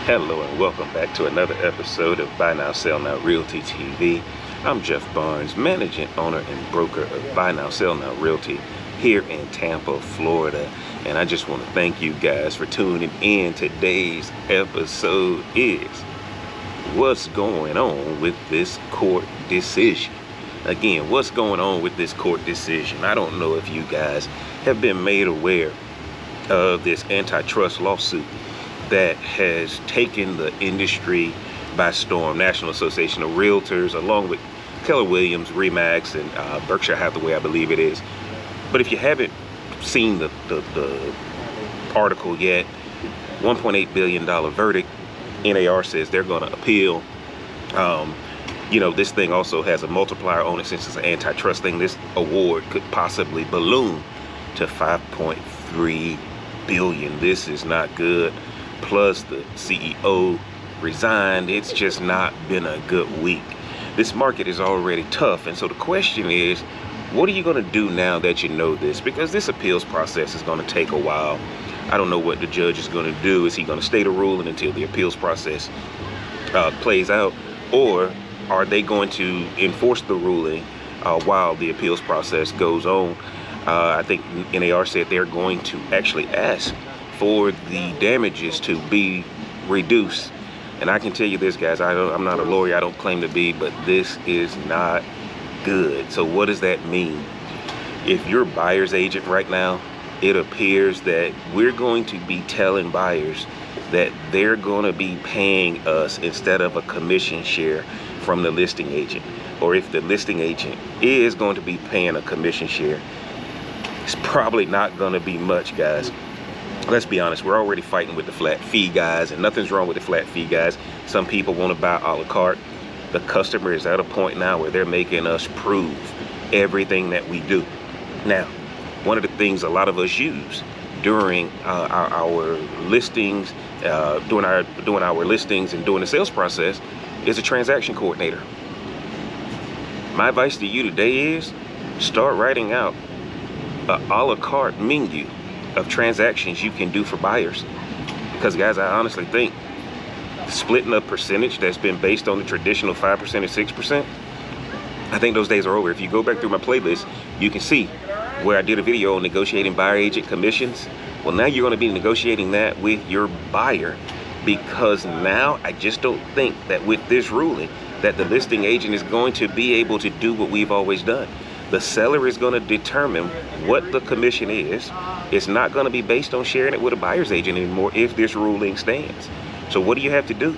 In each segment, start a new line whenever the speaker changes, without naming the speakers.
Hello and welcome back to another episode of Buy Now Sell Now Realty TV. I'm Jeff Barnes, managing owner and broker of Buy Now Sell Now Realty here in Tampa, Florida. And I just want to thank you guys for tuning in. Today's episode is what's going on with this court decision. Again, what's going on with this court decision? I don't know if you guys have been made aware of this antitrust lawsuit that has taken the industry by storm. National Association of Realtors, along with Keller Williams, RE/MAX, and Berkshire Hathaway, I believe it is. But if you haven't seen the article yet, $1.8 billion verdict. NAR says they're going to appeal. This thing also has a multiplier on it. Since it's an antitrust thing, this award could possibly balloon to $5.3 billion. This is not good. Plus the CEO resigned. It's just not been a good week. This market is already tough, and so the question is, what are you going to do now that you know this? Because this appeals process is going to take a while. I don't know what the judge is going to do. Is he going to stay the ruling until the appeals process plays out, or are they going to enforce the ruling while the appeals process goes on? I think NAR said they're going to actually ask for the damages to be reduced. And I can tell you this, guys, I'm not a lawyer, I don't claim to be, but this is not good. So what does that mean? If you're a buyer's agent right now, it appears that we're going to be telling buyers that they're going to be paying us instead of a commission share from the listing agent. Or if the listing agent is going to be paying a commission share, it's probably not going to be much, guys. Let's be honest, we're already fighting with the flat fee guys, and nothing's wrong with the flat fee guys. Some people want to buy a la carte. The customer is at a point now where they're making us prove everything that we do. Now, one of the things a lot of us use during our listings, doing our listings and doing the sales process is a transaction coordinator. My advice to you today is start writing out a la carte menu of transactions you can do for buyers. Because guys, I honestly think splitting a percentage that's been based on the traditional 5% or 6%, I think those days are over. If you go back through my playlist, you can see where I did a video on negotiating buyer agent commissions. Well, now you're going to be negotiating that with your buyer, because now I just don't think that with this ruling that the listing agent is going to be able to do what we've always done. The seller is going to determine what the commission is. It's not going to be based on sharing it with a buyer's agent anymore if this ruling stands. So what do you have to do?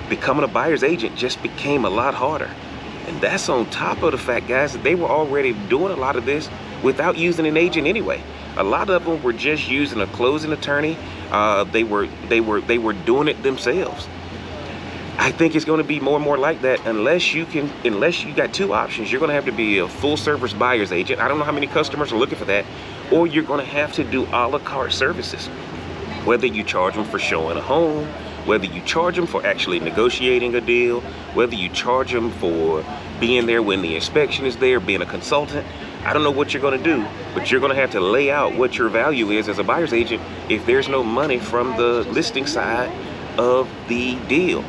Becoming a buyer's agent just became a lot harder. And that's on top of the fact, guys, that they were already doing a lot of this without using an agent anyway. A lot of them were just using a closing attorney. They were doing it themselves. I think it's going to be more and more like that unless you got two options. You're going to have to be a full service buyer's agent. I don't know how many customers are looking for that. Or you're going to have to do a la carte services. Whether you charge them for showing a home, whether you charge them for actually negotiating a deal, whether you charge them for being there when the inspection is there, being a consultant. I don't know what you're going to do, but you're going to have to lay out what your value is as a buyer's agent if there's no money from the listing side of the deal.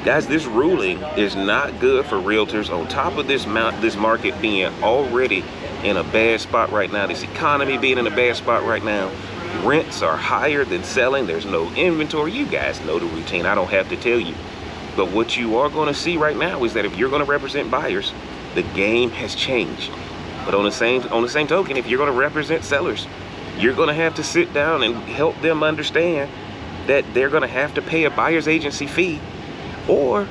Guys, this ruling is not good for realtors. On top of this market being already in a bad spot right now, this economy being in a bad spot right now, rents are higher than selling. There's no inventory. You guys know the routine. I don't have to tell you. But what you are going to see right now is that if you're going to represent buyers, the game has changed. But on the same token, if you're going to represent sellers, you're going to have to sit down and help them understand that they're going to have to pay a buyer's agency fee, or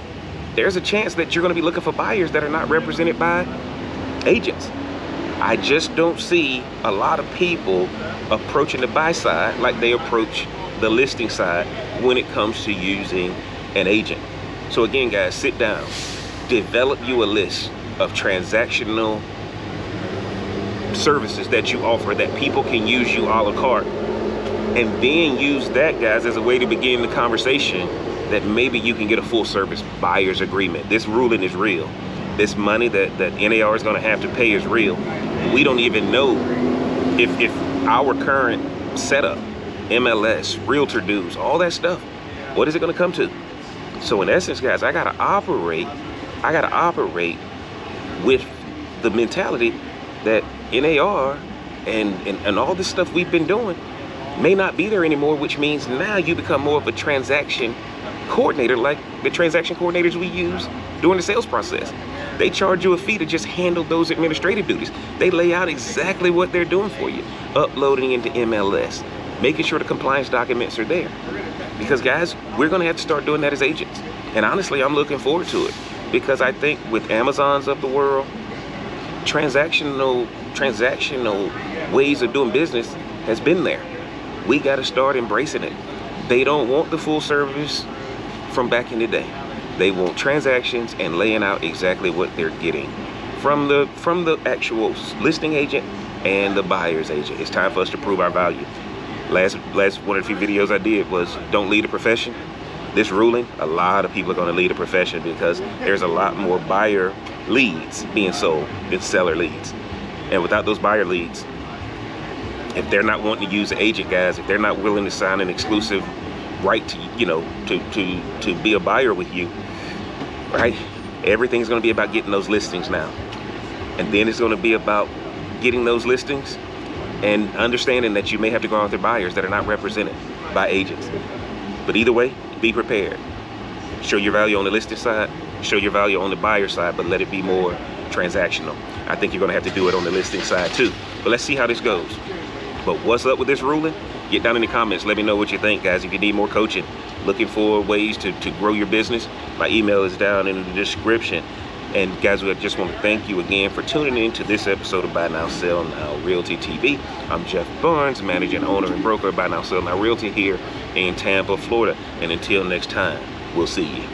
there's a chance that you're going to be looking for buyers that are not represented by agents. I just don't see a lot of people approaching the buy side like they approach the listing side when it comes to using an agent. So again, guys, sit down, develop you a list of transactional services that you offer that people can use you a la carte, and then use that, guys, as a way to begin the conversation that maybe you can get a full service buyer's agreement. This ruling is real. This money that NAR is going to have to pay is real. We don't even know if our current setup, MLS, realtor dues, all that stuff, What is it going to come to? So in essence, guys, I gotta operate with the mentality that NAR and all this stuff we've been doing may not be there anymore, which means now you become more of a transaction coordinator, like the transaction coordinators we use during the sales process. They charge you a fee to just handle those administrative duties. They lay out exactly what they're doing for you, uploading into MLS, making sure the compliance documents are there. Because guys, we're gonna have to start doing that as agents. And honestly, I'm looking forward to it, because I think with Amazons of the world, transactional ways of doing business has been there. We gotta start embracing it. They don't want the full service from back in the day. They want transactions and laying out exactly what they're getting from the actual listing agent and the buyer's agent. It's time for us to prove our value. Last one of the few videos I did was don't lead a profession. This ruling, a lot of people are going to lead a profession, because there's a lot more buyer leads being sold than seller leads. And without those buyer leads, if they're not wanting to use an agent, guys, if they're not willing to sign an exclusive right to, you know, to be a buyer with you, right? Everything's going to be about getting those listings now. And then it's going to be about getting those listings and understanding that you may have to go out with buyers that are not represented by agents. But either way, be prepared. Show your value on the listing side, show your value on the buyer side, but let it be more transactional. I think you're going to have to do it on the listing side too. But let's see how this goes. But what's up with this ruling? Get down in the comments. Let me know what you think, guys. If you need more coaching, looking for ways to grow your business, my email is down in the description. And guys, we just want to thank you again for tuning in to this episode of Buy Now, Sell Now Realty TV. I'm Jeff Barnes, manager and owner and broker of Buy Now, Sell Now Realty here in Tampa, Florida. And until next time, we'll see you.